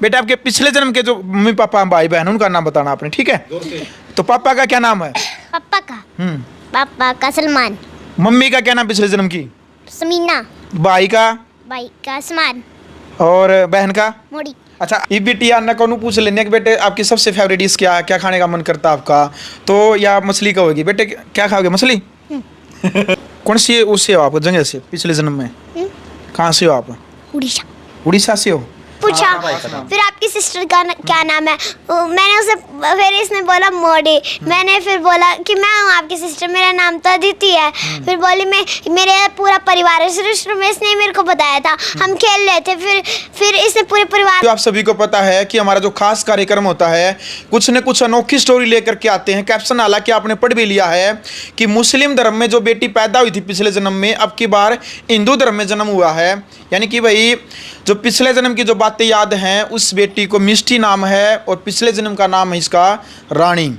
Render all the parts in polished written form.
बेटा आपके पिछले जन्म के जो मम्मी पापा भाई बहन उनका नाम बताना आपने, ठीक है? तो पापा का क्या नाम है? पापा का पापा का सलमान। मम्मी का क्या नाम पिछले जन्म की? समीना। भाई का? भाई का आसमान। और बहन का? मोड़ी। अच्छा, ये बिटिया अन्ना को पूछ लेने कि बेटे आपकी सबसे फेवरेट डिश क्या है, क्या खाने का मन करता है आपका? तो या मछली का होगी। बेटे क्या खाओगे, मछली? कौन सी उससे हो आप, जगह से पिछले जन्म में? कहाँ से हो आप? उड़ीसा। उड़ीसा से हो? पूछा फिर आपकी सिस्टर का क्या नाम है? मैंने उसे फिर इसने बोला मोडी। मैंने फिर बोला कि मैं हूँ आपकी सिस्टर, मेरा नाम तो अदिति है। फिर बोली मैं, मेरे पूरा परिवार है। सिस्टर में इसने मेरे को बताया था, हम खेल रहे थे। फिर इसने पूरे परिवार। तो आप सभी को पता है कि हमारा जो खास कार्यक्रम होता है कुछ न कुछ अनोखी स्टोरी लेकर के आते हैं। कैप्शन हालांकि आपने पढ़ भी लिया है कि मुस्लिम धर्म में जो बेटी पैदा हुई थी पिछले जन्म में, अब की बार हिंदू धर्म में जन्म हुआ है। यानी कि भाई जो पिछले जन्म की जो बातें याद हैं, उस बेटी को मिष्टी नाम है और पिछले जन्म का नाम है इसका रानी।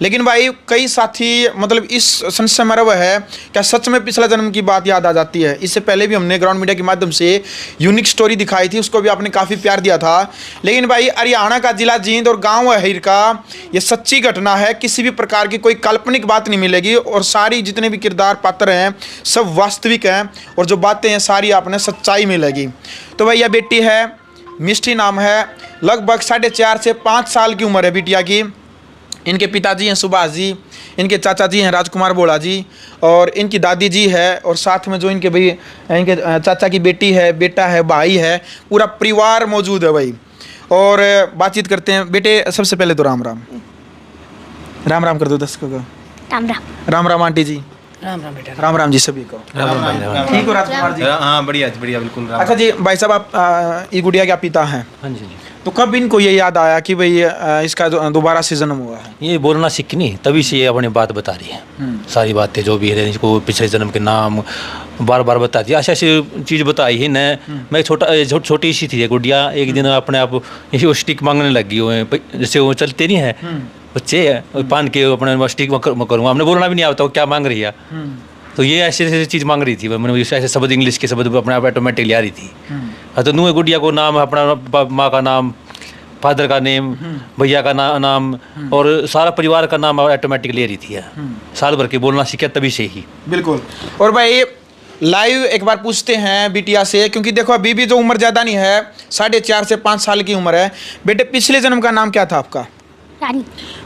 लेकिन भाई कई साथी मतलब इस संशय में रव है क्या सच में पिछला जन्म की बात याद आ जाती है। इससे पहले भी हमने ग्राउंड मीडिया के माध्यम से यूनिक स्टोरी दिखाई थी, उसको भी आपने काफ़ी प्यार दिया था। लेकिन भाई हरियाणा का जिला जींद और गांव अहीर का ये सच्ची घटना है, किसी भी प्रकार की कोई काल्पनिक बात नहीं मिलेगी और सारी जितने भी किरदार पात्र हैं सब वास्तविक हैं और जो बातें हैं सारी आपने सच्चाई मिलेगी। तो भाई यह बेटी है, मिष्टी नाम है, लगभग 4.5 से 5 साल की उम्र है बिटिया की। इनके पिताजी हैं सुभाष जी, इनके चाचा जी हैं राजकुमार बोड़ा जी और इनकी दादी जी है और साथ में जो इनके भाई इनके चाचा की बेटी है, बेटा है, भाई है, पूरा परिवार मौजूद है भाई। और बातचीत करते हैं। बेटे सबसे पहले तो राम राम। राम राम कर दो दर्शकों को। राम राम। राम राम आंटी जी। राम राम बेटा। राम राम जी सभी को। ठीक हो राजकुमार जी? हाँ बढ़िया बढ़िया बिल्कुल। अच्छा जी भाई साहब, आप ये गुड़िया क्या पिता हैं? हाँ जी। तो कब इनको ये याद आया कि भाई इसका दोबारा से जन्म हुआ है? ये बोलना सीखी नहीं, तभी से ये अपनी बात बता रही है। सारी बातें जो भी है इसको पिछले जन्म के नाम बार बार बताती है। ऐसी ऐसी चीज़ बताई है न। मैं छोटी सी थी गुड़िया, एक दिन अपने आप ये स्टिक मांगने लगी हुए, जैसे वो चलते नहीं है बच्चे है पान के अपने स्टिक करूँगा। हमने बोलना भी नहीं आता वो क्या मांग रही है। तो ये ऐसे ऐसे चीज़ मांग रही थी, मैंने ऐसे शब्द इंग्लिश के शब्द अपने आप ऑटोमेटिकली आ रही थी। तो नूह गुड़िया को नाम अपना माँ का नाम, फादर का नेम, भैया का नाम और सारा परिवार का नाम ऑटोमेटिक ले रही थी। साल भर के बोलना सीखा तभी से ही। बिल्कुल। और भाई लाइव एक बार पूछते हैं बिटिया से, क्योंकि देखो अभी भी जो उम्र ज़्यादा नहीं है, 4.5 से 5 साल की उम्र है। बेटे पिछले जन्म का नाम क्या था आपका? रानी।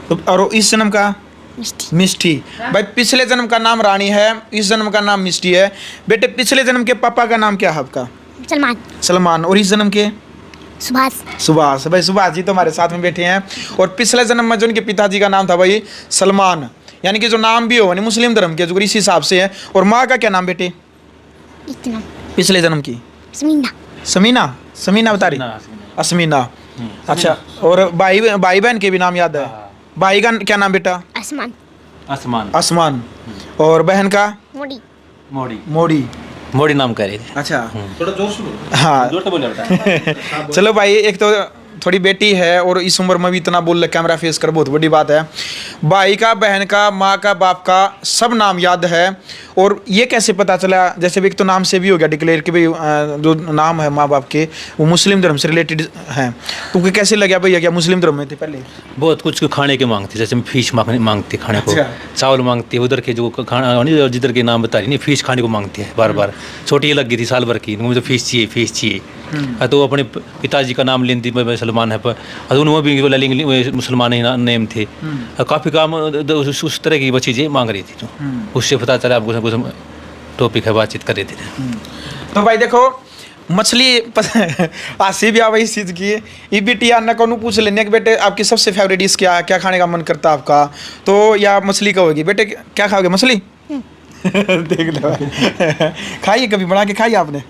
तो और इस जन्म का? मिष्टी। मिष्टी। भाई पिछले जन्म का नाम रानी है, इस जन्म का नाम मिष्टी है। बेटे पिछले जन्म के पापा का नाम क्या है आपका? सलमान। सलमान। और इस जन्म के? सुभाष। सुभाष। भाई सुभाष जी तो हमारे साथ में बैठे हैं। और पिछले जन्म में जो उनके पिताजी का नाम था भाई सलमान, यानी कि जो नाम भी हो यानी मुस्लिम धर्म के जो इस हिसाब से है। और माँ का क्या नाम बेटे इतना। पिछले जन्म की? समीना। समीना। समीना बता रही? असमीना। अच्छा। और भाई बहन के भी नाम याद है? भाई का क्या नाम बेटा? आसमान। आसमान। आसमान। और बहन का? मोड़ी। मोड़ी। मोड़ी। मोड़ी नाम कह रही थी। अच्छा। थोड़ा जोर से बोलो। हाँ जोर से बोले बेटा। चलो भाई, एक तो थोड़ी बेटी है और इस उम्र में भी इतना बोल रहे, कैमरा फेस कर, बहुत बड़ी बात है। भाई का, बहन का, माँ का, बाप का सब नाम याद है। और ये कैसे पता चला, जैसे भी एक तो नाम से भी हो गया डिक्लेयर कि भाई जो नाम है माँ बाप के वो मुस्लिम धर्म से रिलेटेड हैं, तो कैसे लगा भैया क्या मुस्लिम धर्म में थे पहले? बहुत कुछ खाने के मांगती, जैसे फिश मांगती खाने को। अच्छा। चावल मांगती है, उधर के जो खाना नहीं जिधर के नाम बता रही नहीं, फिश खाने को मांगती है बार बार। छोटी लग गई थी साल भर की, मुझे फिश चाहिए फिश चाहिए। तो अपने पिताजी का नाम लेती सलमान है, पर उन्होंने भी मुसलमान ही नेम थे। काफ़ी काम उस तरह की वो चीज़ें मांग रही थी, तो उससे पता चला आपको कुछ टॉपिक है, बातचीत कर रहे थे। तो भाई देखो मछली आसी भी आ इस चीज़ की ये बिटिया अन्ना को पूछ लेने कि बेटे आपकी सबसे फेवरेट डिश क्या है, क्या खाने का मन करता है आपका? तो या मछली का होगी। बेटे क्या खाओगे, मछली? देख लो खाइए, कभी बना के खाइए आपने?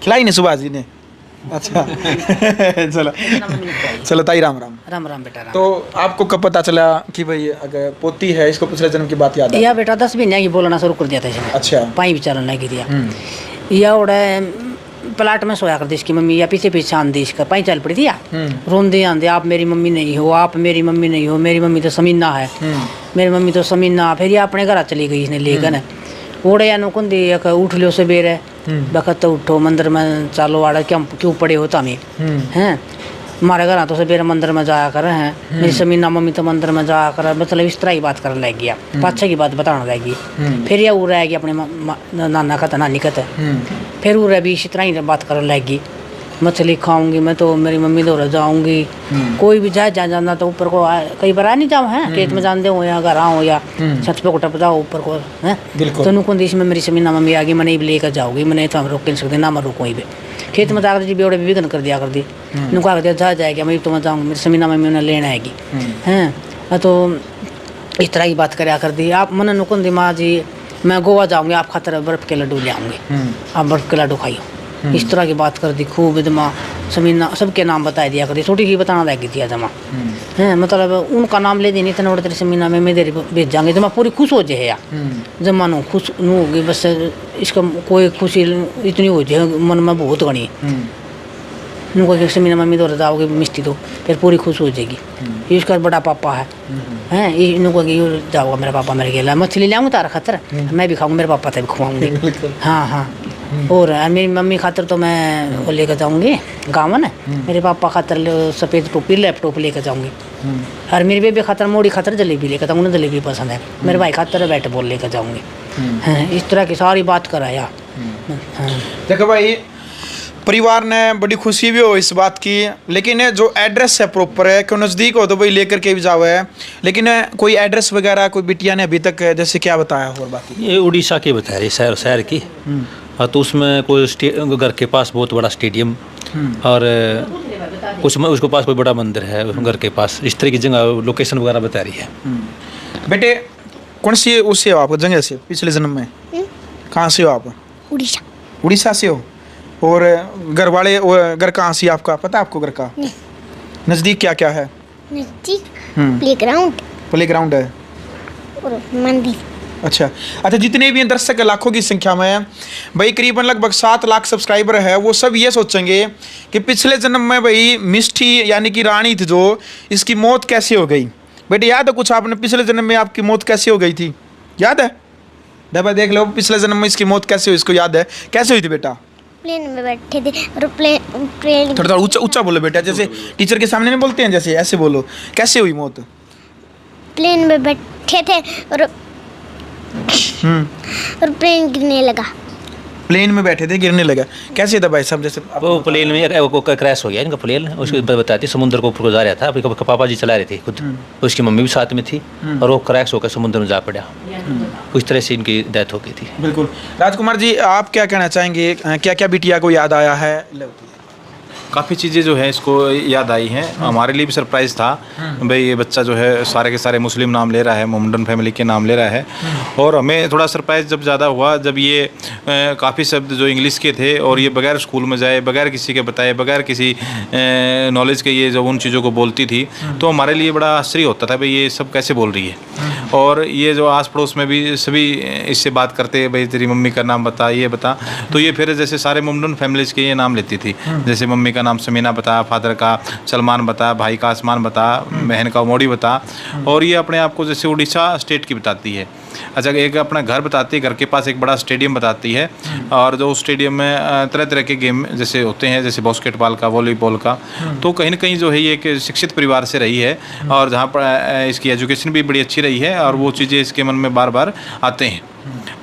खिलाई नहीं सुभाष जी ने? अच्छा। चलो चलो ताई राम राम। राम राम बेटा राम। तो आपको कब पता चला कि भाई अगर पोती है इसको पिछले जन्म की बात याद है? या बेटा 10 महीने की बोलना शुरू कर दिया था इसने। अच्छा। पाई भी चलन लगी दिया या उड़े प्लाट में सोया कर दी इसकी मम्मी, या पीछे पीछे आंधी इसका पाई चल पड़ी थी या रोंदे आंधे, आप मेरी मम्मी नहीं हो, आप मेरी मम्मी नहीं हो, मेरी मम्मी तो समीना है, मेरी मम्मी तो समीना। फिर ये अपने घर चली गई इसने लेकर ओड़े या नुकुन दी उठ लियो सवेरे बखत तो उठो मंदिर में चालो आड़ा क्यों पड़े हो तमें हैं हमारे घर तो सवेरे मंदिर में जाया कर हैं, मेरी समीना मम्मी तो मंदिर में जाया कर, मतलब इस तरह की बात करने लग गया, पाछे की बात बताने लग गई। फिर यह वो रह गया अपने नाना का नानी का, फिर वो भी इसी तरह ही बात करने लग गई, मछली खाऊंगी मैं तो मेरी मम्मी तो जाऊंगी, कोई भी जाए जाना तो ऊपर को कई बार आ नहीं जाओ हैं, खेत में जान दे हो या घर आओ या छत पे को टप जाओ ऊपर को है, तो नुकन देश में मेरी समीना मम्मी आ गई, मैंने भी लेकर जाओगी, मैंने तो हम रोक नहीं सकते ना, मैं रोकूँ ही खेत में जाकर जी बेवड़े विघन कर दिया कर दी, नुका कर दिया जा जाएगा मैं तो मैं जाऊँगी, मेरी समीना मम्मी उन्हें लेना आएगी हैं, तो इस तरह की बात कराया कर दी। आप मैंने नुकन दी माँ जी मैं गोवा जाऊँगी, आप खातर बर्फ़ के लड्डू ले आऊँगी, आप बर्फ़ के लड्डू खाइयो, इस तरह की बात कर दी खूब। जमा समीना सबके नाम बता दिया कर दी, छोटी ही बताना लग गई थी जमा हैं, मतलब उनका नाम ले देनी इतना तेरी समीना में मैं तेरी भेजांगे, जमा पूरी खुश हो जाए जमा नो खुश न होगी, बस इसका कोई खुशी इतनी हो जाए मन में बहुत गणी नुको समीना मम्मी तो जाओगे मिस्टी तो फिर पूरी खुश हो जाएगी। इसका बड़ा पापा है हैं, इनको जाओगा मेरा पापा मेरे गेला, मछली ले आऊँगा तारा खातर, मैं भी खाऊंगा, मेरे पापा तक भी खुआऊँगी। हाँ हाँ, और मेरी मम्मी खातर तो मैं वो लेकर जाऊँगी गावन, मेरे पापा खातर सफ़ेद टोपी लैपटॉप लेकर जाऊँगी, और मेरी बेबी खातर मोड़ी खातर जलेबी लेकर जाऊँगी, उन्हें जलेबी पसंद है, मेरे भाई खातर बैट बॉल लेकर जाऊँगी। इस तरह की सारी बात कराया। देखो भाई, परिवार ने बड़ी खुशी भी हो इस बात की, लेकिन जो एड्रेस है प्रॉपर है कि नज़दीक हो तो भाई लेकर के भी जाओ है, लेकिन कोई एड्रेस वगैरह कोई बिटिया ने अभी तक जैसे क्या बताया और बाकी ये उड़ीसा की बता रही शहर की, तो उसमें कोई घर के पास बहुत बड़ा स्टेडियम और उसमें उसके पास कोई बड़ा मंदिर है घर के पास, इस तरह की जगह लोकेशन वगैरह बता रही है। बेटे कौन सी उससे हो आप जगह से पिछले जन्म में, कहाँ से हो आप? उड़ीसा। उड़ीसा से हो, और घर वाले घर कहाँ से आपका पता है आपको घर का? नज़दीक क्या क्या है? नजदीक प्लेग्राउंड है और मंदिर। अच्छा, जितने भी दर्शक लाखों की संख्या में है भाई, करीबन लगभग 7 लाख सब्सक्राइबर है, वो सब ये सोचेंगे कि पिछले जन्म में भाई मिष्टी यानी कि रानी थी जो, इसकी मौत कैसे हो गई। बेटे याद है कुछ आपने पिछले जन्म में आपकी मौत कैसे हो गई थी? याद है? भाई देख लो पिछले जन्म में इसकी मौत कैसे हुई, इसको याद है कैसे हुई थी बेटा? प्लेन में बैठे थे और प्लेन थोड़ा ऊंचा बोलो बेटा, जैसे टीचर के सामने नहीं बोलते हैं, जैसे ऐसे बोलो, कैसे हुई मौत? प्लेन में बैठे थे और प्लेन गिरने लगा। प्लेन में बैठे थे गिरने लगा, कैसे था भाई साहब? जैसे वो प्लेन में वो क्रैश हो गया इनका प्लेन, उसके बताती समुद्र को ऊपर को जा रहा था, पापा जी चला रहे थे खुद, उसकी मम्मी भी साथ में थी, और वो क्रैश होकर समुद्र में जा पड़ा, उस तरह से इनकी डेथ हो गई थी। बिल्कुल। राजकुमार जी आप क्या कहना चाहेंगे, क्या क्या बिटिया को याद आया है? काफ़ी चीज़ें जो है इसको याद आई हैं, हमारे लिए भी सरप्राइज़ था भाई, ये बच्चा जो है सारे के सारे मुस्लिम नाम ले रहा है, मोहम्मडन फैमिली के नाम ले रहा है, और हमें थोड़ा सरप्राइज़ जब ज़्यादा हुआ जब ये काफ़ी शब्द जो इंग्लिश के थे और ये बगैर स्कूल में जाए, बगैर किसी के बताए, बगैर किसी नॉलेज के ये जब उन चीज़ों को बोलती थी तो हमारे लिए बड़ा आश्चर्य होता था भाई ये सब कैसे बोल रही है। और ये जो आस पड़ोस में भी सभी इससे बात करते भाई तेरी मम्मी का नाम बता, ये बता, तो ये फिर जैसे सारे मोहम्मडन फैमिलीज़ के ये नाम लेती थी, जैसे मम्मी का नाम समीना बता, फादर का सलमान बता, भाई का आसमान बता, बहन का मोड़ी बता, और ये अपने आप को जैसे उड़ीसा स्टेट की बताती है। अच्छा, एक अपना घर बताती है, घर के पास एक बड़ा स्टेडियम बताती है, और जो स्टेडियम में तरह तरह के गेम जैसे होते हैं, जैसे बास्केटबॉल का, वॉलीबॉल का, तो कहीं ना कहीं जो है ये एक शिक्षित परिवार से रही है, और जहाँ पर इसकी एजुकेशन भी बड़ी अच्छी रही है, और वो चीज़ें इसके मन में बार बार आते हैं।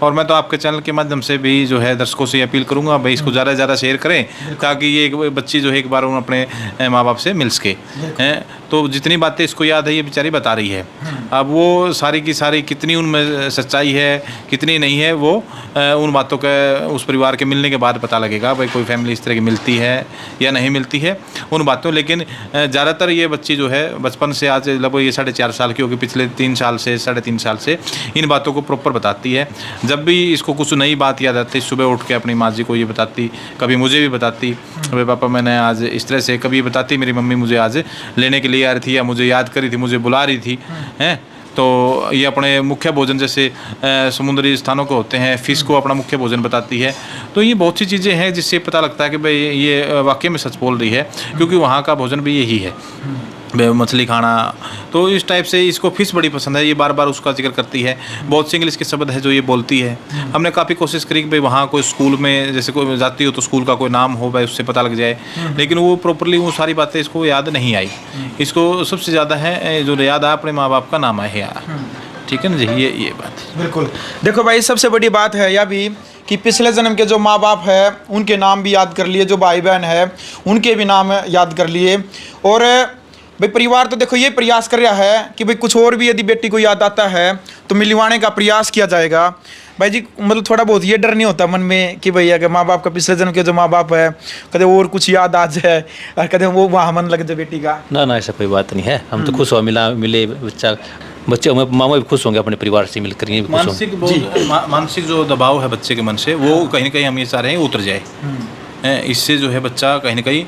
और मैं तो आपके चैनल के माध्यम से भी जो है दर्शकों से अपील करूंगा भाई इसको ज़्यादा से ज़्यादा शेयर करें, ताकि ये एक बच्ची जो है एक बार उन अपने माँ बाप से मिल सके हैं। तो जितनी बातें इसको याद है ये बेचारी बता रही है, अब वो सारी की सारी कितनी उनमें सच्चाई है कितनी नहीं है वो उन बातों का उस परिवार के मिलने के बाद पता लगेगा भाई कोई फैमिली इस तरह की मिलती है या नहीं मिलती है उन बातों। लेकिन ज़्यादातर ये बच्ची जो है बचपन से आज लगभग ये 4.5 साल की होगी, पिछले 3 साल से 3.5 साल से इन बातों को प्रॉपर बताती है। जब भी इसको कुछ नई बात याद आती सुबह उठ के अपनी माँ जी को ये बताती, कभी मुझे भी बताती भाई पापा मैंने आज इस तरह से, कभी बताती मेरी मम्मी मुझे आज लेने के लिए आ रही थी या मुझे याद करी थी, मुझे बुला रही थी हैं। तो ये अपने मुख्य भोजन जैसे समुद्री स्थानों को होते हैं, फ़िश को अपना मुख्य भोजन बताती है। तो ये बहुत सी चीज़ें हैं जिससे पता लगता है कि भाई ये वाकई में सच बोल रही है, क्योंकि वहाँ का भोजन भी यही है। मछली खाना, तो इस टाइप से इसको फिश बड़ी पसंद है, ये बार बार उसका जिक्र करती है। बहुत से इंग्लिश के शब्द है जो ये बोलती है। हमने काफ़ी कोशिश करी कि भाई वहाँ कोई स्कूल में जैसे कोई जाती हो तो स्कूल का कोई नाम हो भाई उससे पता लग जाए, लेकिन वो प्रॉपरली वो सारी बातें इसको याद नहीं आई। इसको सबसे ज़्यादा है जो याद आया अपने माँ बाप का नाम है यार, ठीक है ना जी, ये बात है। बिल्कुल। देखो भाई, सबसे बड़ी बात है यह भी कि पिछले जन्म के जो माँ बाप है उनके नाम भी याद कर लिए, जो भाई बहन है उनके भी नाम याद कर लिए। और भाई परिवार तो देखो ये प्रयास कर रहा है कि भाई कुछ और भी यदि बेटी को याद आता है तो मिलवाने का प्रयास किया जाएगा। भाई जी मतलब थोड़ा बहुत ये डर नहीं होता मन में कि भाई अगर माँ बाप का पिछले जन्म के जो माँ बाप है कदे और कुछ याद आ जाए और कदे वो वहाँ मन लग जाए बेटी का? ना ऐसा कोई बात नहीं है। हम तो खुश हो मिले बच्चे मामा भी खुश होंगे अपने परिवार से मिलकर, ये भी खुश होंगे। मानसिक जो दबाव है बच्चे के मन से वो कहीं ना कहीं हम ये चाह रहे हैं उतर जाए। इससे जो है बच्चा कहीं ना कहीं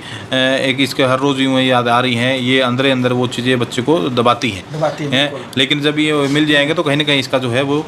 एक इसके हर रोज़ यूँ याद आ रही हैं, ये अंदर वो चीज़ें बच्चे को दबाती हैं। लेकिन जब ये मिल जाएंगे तो कहीं ना कहीं इसका जो है वो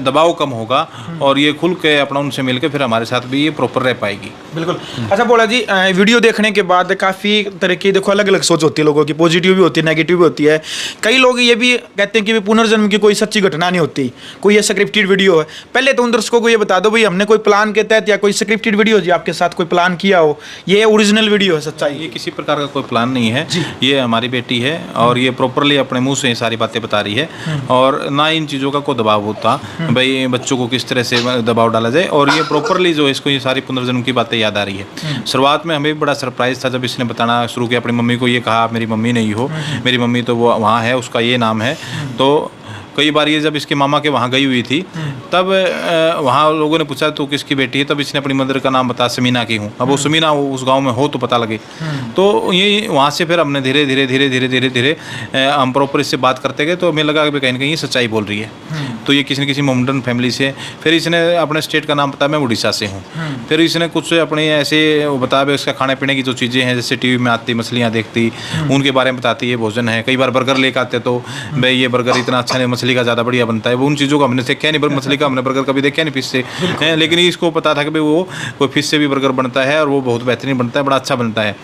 दबाव कम होगा और ये खुल के अपना उनसे मिल के फिर हमारे साथ भी ये प्रॉपर रह पाएगी। बिल्कुल। अच्छा बोला जी, वीडियो देखने के बाद काफ़ी तरह की देखो अलग अलग सोच होती है लोगों की, पॉजिटिव भी होती है नेगेटिव भी होती है। कई लोग ये भी कहते हैं कि पुनर्जन्म की कोई सच्ची घटना नहीं होती, कोई ये स्क्रिप्टेड वीडियो है। पहले तो उन दर्शकों को ये बता दो भाई हमने कोई प्लान के तहत या कोई स्क्रिप्टेड वीडियो जी आपके साथ कोई प्लान किया हो, ये ओरिजिनल वीडियो है सच्चाई? ये किसी प्रकार का कोई प्लान नहीं है, ये हमारी बेटी है और ये प्रॉपरली अपने मुंह से सारी बातें बता रही है और ना इन चीज़ों का कोई दबाव होता भाई बच्चों को किस तरह से दबाव डाला जाए। और ये प्रॉपरली जो इसको ये सारी पुनर्जन्म की बातें याद आ रही है। शुरुआत में हमें भी बड़ा सरप्राइज था जब इसने बताना शुरू किया, अपनी मम्मी को ये कहा मेरी मम्मी नहीं हो, मेरी मम्मी तो वो वहाँ है, उसका ये नाम है। तो कई बार ये जब इसके मामा के वहाँ गई हुई थी तब वहाँ लोगों ने पूछा तो किसकी बेटी है, तब इसने अपनी मदर का नाम बताया समीना की हूँ। अब वो समीना उस गांव में हो तो पता लगे। तो ये वहाँ से फिर हमने धीरे धीरे हम प्रॉपर इससे बात करते गए तो हमें लगा कि कहीं ना कहीं सच्चाई बोल रही है। तो ये किसी न किसी मोमडन फैमिली से, फिर इसने अपने स्टेट का नाम बताया मैं उड़ीसा से हूँ। फिर इसने कुछ अपने ऐसे बताया भाई उसका खाने पीने की जो चीज़ें हैं जैसे टीवी में आती मछलियाँ देखती उनके बारे में बताती, ये भोजन है। कई बार बर्गर लेकर आते तो भाई ये बर्गर इतना अच्छा नहीं, मछली का ज़्यादा बढ़िया बनता है। वो उन चीज़ों को हमने देखा नहीं, मछली का हमने बर्गर कभी देखा नहीं फिश से, लेकिन इसको पता था कि भाई वो कोई फिश से भी बर्गर बनता है और वो बहुत बेहतरीन बनता है, बड़ा अच्छा बनता है।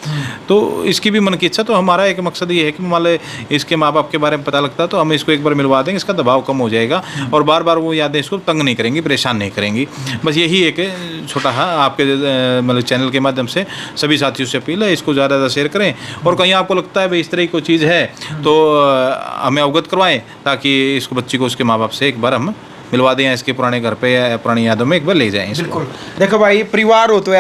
तो इसकी भी मन की इच्छा। तो हमारा एक मकसद ये है कि मान लो इसके माँ बाप के बारे में पता लगता तो हम इसको एक बार मिलवा देंगे, इसका दबाव कम हो जाएगा और बार बार वो यादें इसको तंग नहीं करेंगी, परेशान नहीं करेंगी। बस यही एक छोटा आपके मतलब चैनल के माध्यम से सभी साथियों से अपील है, इसको ज़्यादा ज़्यादा शेयर करें और कहीं आपको लगता है भाई इस तरह की कोई चीज़ है तो हमें अवगत करवाएं ताकि इसको बच्ची को उसके माँ बाप से एक बार हम मिलवा दें, इसके पुराने घर पे या पुरानी यादों में एक बार ले जाएं। बिल्कुल। देखो भाई परिवार हो तो